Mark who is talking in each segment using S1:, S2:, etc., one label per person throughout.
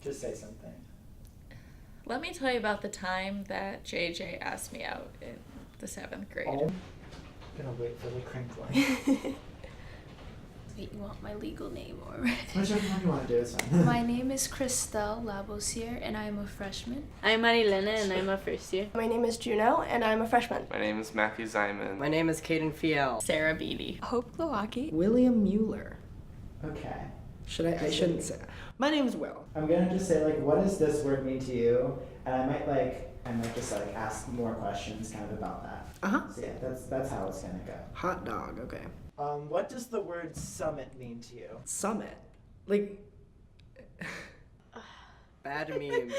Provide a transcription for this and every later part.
S1: Just say something.
S2: Let me tell you about the time that JJ asked me out in the 7th grade.
S1: Oh. I'm gonna wait for the crinkling.
S3: Wait, you want my legal name or?
S1: Whichever one you want to do is fine.
S3: My name is Christelle Labosier, and I am a freshman.
S4: I'm Marilena, and I'm a first year.
S5: My name is Juno, and I'm a freshman.
S6: My name is Matthew Zyman.
S7: My name is Caden Fiel.
S2: Sarah Beatty.
S8: Hope Glowacki.
S7: William Mueller.
S1: Okay.
S7: I shouldn't say. My name's Will.
S1: I'm gonna just say, like, what does this word mean to you? And I might just like ask more questions kind of about that.
S7: Uh-huh.
S1: So yeah, that's how it's gonna go.
S7: Hot dog, okay.
S1: What does the word summit mean to you?
S7: Summit. Like... Bad memes.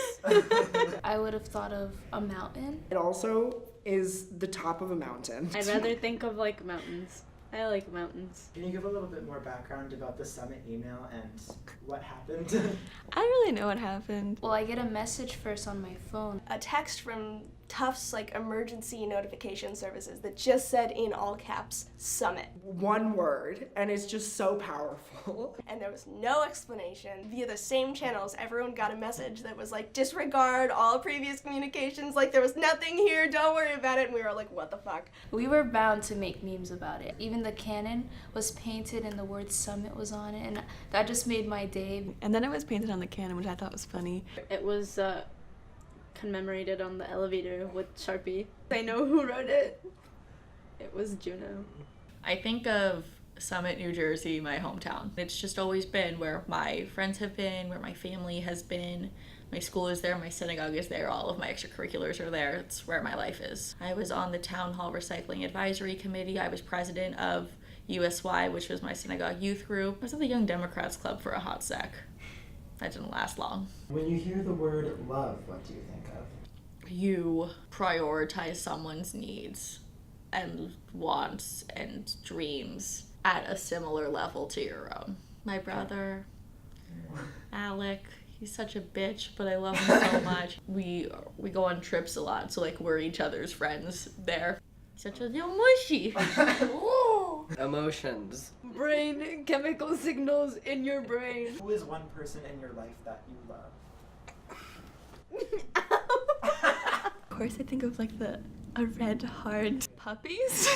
S3: I would have thought of a mountain.
S7: It also is the top of a mountain.
S4: I'd rather think of like mountains. I like mountains.
S1: Can you give a little bit more background about the summit email and what happened?
S8: I don't really know what happened.
S3: Well, I get a message first on my phone.
S5: A text from Tufts emergency notification services that just said in all caps, Summit.
S7: One word, and it's just so powerful.
S5: And there was no explanation. Via the same channels, everyone got a message that was like, disregard all previous communications, like there was nothing here, don't worry about it. And we were like, what the fuck?
S3: We were bound to make memes about it. Even the cannon was painted and the word summit was on it, and that just made my day.
S8: And then it was painted on the cannon, which I thought was funny.
S4: It was commemorated on the elevator with Sharpie. I know who wrote it. It was Juno.
S2: I think of Summit, New Jersey, my hometown. It's just always been where my friends have been, where my family has been. My school is there, my synagogue is there, all of my extracurriculars are there. It's where my life is. I was on the Town Hall Recycling Advisory Committee. I was president of USY, which was my synagogue youth group. I was at the Young Democrats Club for a hot sec. That didn't last long.
S1: When you hear the word love, what do you think of?
S2: You prioritize someone's needs and wants and dreams at a similar level to your own. My brother, Alec, he's such a bitch, but I love him so much. We go on trips a lot, so like we're each other's friends there. Such a little mushy.
S7: Emotions.
S4: Brain chemical signals in your brain.
S1: Who is one person in your life that you love?
S8: Of course, I think of like a red heart puppies.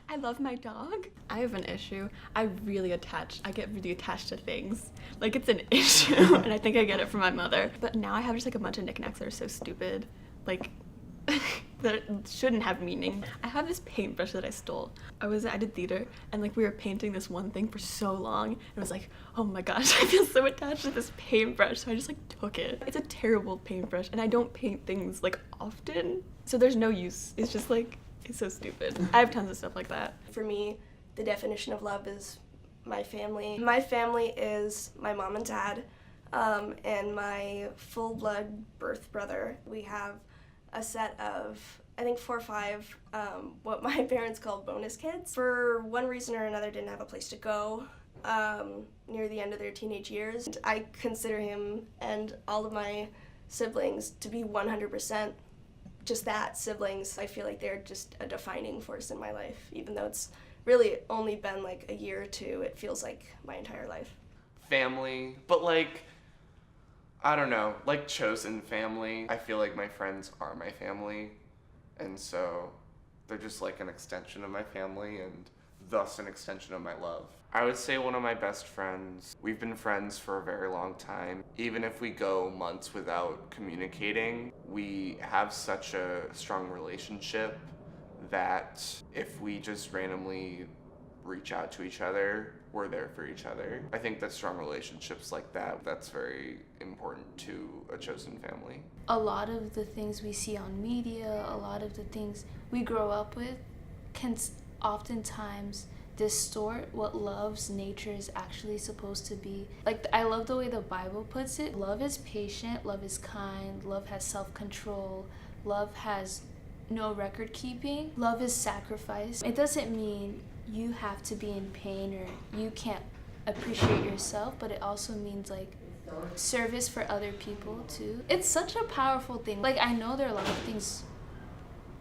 S8: I love my dog. I have an issue. I get really attached to things. Like it's an issue, and I think I get it from my mother. But now I have just like a bunch of knickknacks that are so stupid. Like, that shouldn't have meaning. I have this paintbrush that I stole. I did theater, and like we were painting this one thing for so long, and I was like, oh my gosh, I feel so attached to this paintbrush, so I just like took it. It's a terrible paintbrush, and I don't paint things like often, so there's no use. It's just like, it's so stupid. I have tons of stuff like that.
S5: For me, the definition of love is my family. My family is my mom and dad, and my full-blood birth brother. We have a set of, I think 4 or 5, what my parents called bonus kids. For one reason or another, didn't have a place to go near the end of their teenage years. And I consider him and all of my siblings to be 100% just that, siblings. I feel like they're just a defining force in my life. Even though it's really only been like a year or two, it feels like my entire life.
S6: Family, but like, I don't know, like chosen family. I feel like my friends are my family, and so they're just like an extension of my family and thus an extension of my love. I would say one of my best friends. We've been friends for a very long time. Even if we go months without communicating, we have such a strong relationship that if we just randomly reach out to each other, we're there for each other. I think that strong relationships like that, that's very important to a chosen family.
S3: A lot of the things we see on media, a lot of the things we grow up with can oftentimes distort what love's nature is actually supposed to be. Like, I love the way the Bible puts it. Love is patient, love is kind, love has self-control, love has no record keeping, love is sacrifice. It doesn't mean you have to be in pain or you can't appreciate yourself, but it also means like service for other people too. It's such a powerful thing. Like, I know there are a lot of things,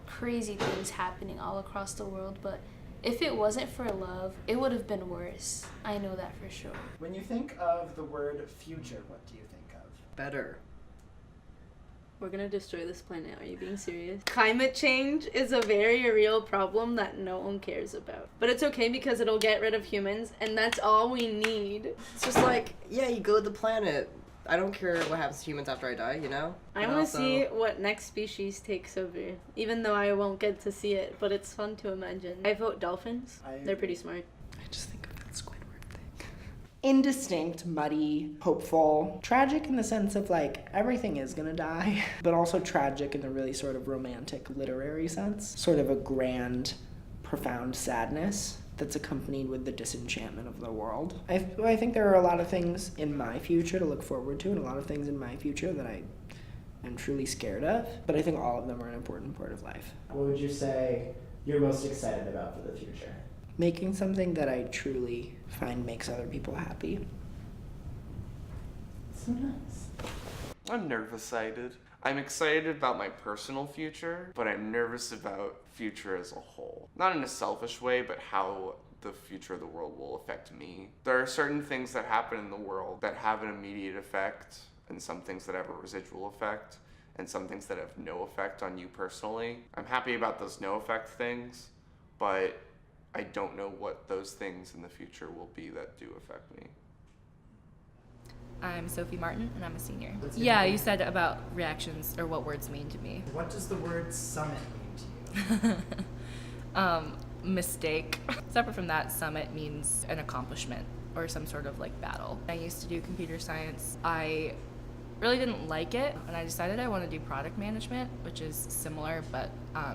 S3: crazy things happening all across the world, but if it wasn't for love, it would have been worse. I know that for sure.
S1: When you think of the word future, what do you think of?
S9: Better.
S4: We're gonna destroy this planet. Are you being serious? Climate change is a very real problem that no one cares about. But it's okay because it'll get rid of humans, and that's all we need.
S9: It's just like, yeah, you go to the planet. I don't care what happens to humans after I die, you know?
S4: I
S9: And
S4: want to
S9: also-
S4: see what next species takes over, even though I won't get to see it, but it's fun to imagine. I vote dolphins. They're pretty smart.
S9: I just think of that Squidward thing.
S7: Indistinct, muddy, hopeful, tragic in the sense of like everything is gonna die, but also tragic in the really sort of romantic literary sense. Sort of a grand, profound sadness that's accompanied with the disenchantment of the world. I think there are a lot of things in my future to look forward to and a lot of things in my future that I am truly scared of, but I think all of them are an important part of life.
S1: What would you say you're most excited about for the future?
S7: Making something that I truly find makes other people happy.
S1: So nice.
S6: I'm nervous-sighted. I'm excited about my personal future, but I'm nervous about future as a whole. Not in a selfish way, but how the future of the world will affect me. There are certain things that happen in the world that have an immediate effect, and some things that have a residual effect, and some things that have no effect on you personally. I'm happy about those no effect things, but I don't know what those things in the future will be that do affect me.
S10: I'm Sophie Martin, and I'm a senior.
S1: What's your
S10: Yeah,
S1: name?
S10: you said about reactions or what words mean to me.
S1: What does the word summit mean to you?
S10: Mistake. Separate from that, summit means an accomplishment or some sort of like battle. I used to do computer science. I really didn't like it, and I decided I want to do product management, which is similar but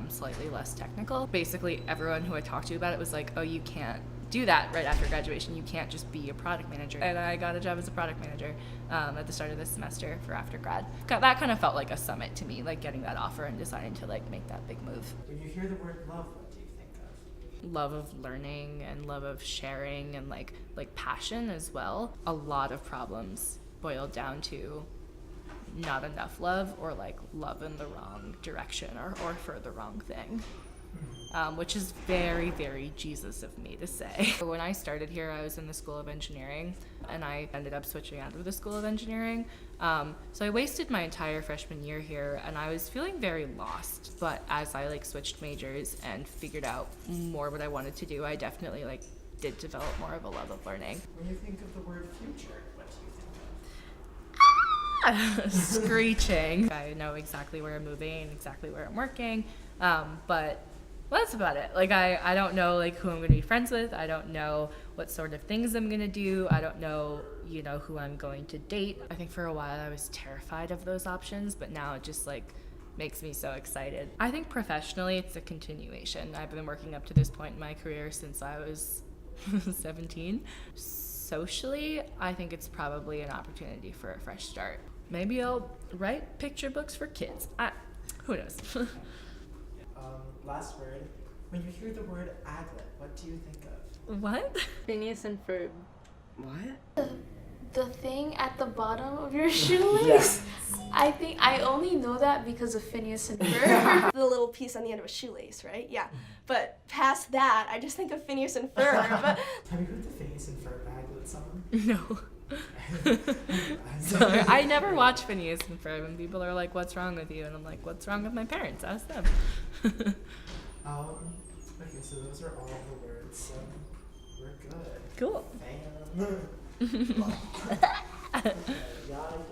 S10: slightly less technical. Basically, everyone who I talked to about it was like, oh, you can't do that right after graduation. You can't just be a product manager. And I got a job as a product manager at the start of this semester for after grad. That kind of felt like a summit to me, like getting that offer and deciding to like make that big move.
S1: When you hear the word love, what do you think of?
S10: Love of learning and love of sharing and like passion as well. A lot of problems boil down to not enough love or like love in the wrong direction or for the wrong thing. Which is very, very Jesus of me to say. When I started here, I was in the School of Engineering, and I ended up switching out of the School of Engineering. So I wasted my entire freshman year here, and I was feeling very lost. But as I like switched majors and figured out more what I wanted to do, I definitely like did develop more of a love of learning.
S1: When you think of the word future, what do you think
S10: Screeching. I know exactly where I'm moving, exactly where I'm working, but well, that's about it. Like I don't know like who I'm going to be friends with. I don't know what sort of things I'm going to do. I don't know, you know, who I'm going to date. I think for a while I was terrified of those options, but now it just like makes me so excited. I think professionally it's a continuation. I've been working up to this point in my career since I was 17. Socially, I think it's probably an opportunity for a fresh start. Maybe I'll write picture books for kids. Who knows?
S1: Last word. When you hear the word aglet, what do you think of?
S10: What?
S4: Phineas and Ferb.
S9: What?
S3: The thing at the bottom of your shoelace?
S1: Yes.
S3: I think I only know that because of Phineas and Ferb.
S5: The little piece on the end of a shoelace, right? Yeah. But past that, I just think of Phineas and Ferb.
S1: Have you heard the Phineas and Ferb aglet song?
S10: No. Sorry, I never watch Phineas and Ferb, and people are like, "What's wrong with you?" And I'm like, "What's wrong with my parents? Ask them."
S1: Okay, so those are all the words. So we're good.
S10: Cool.
S1: Bam. Okay, y'all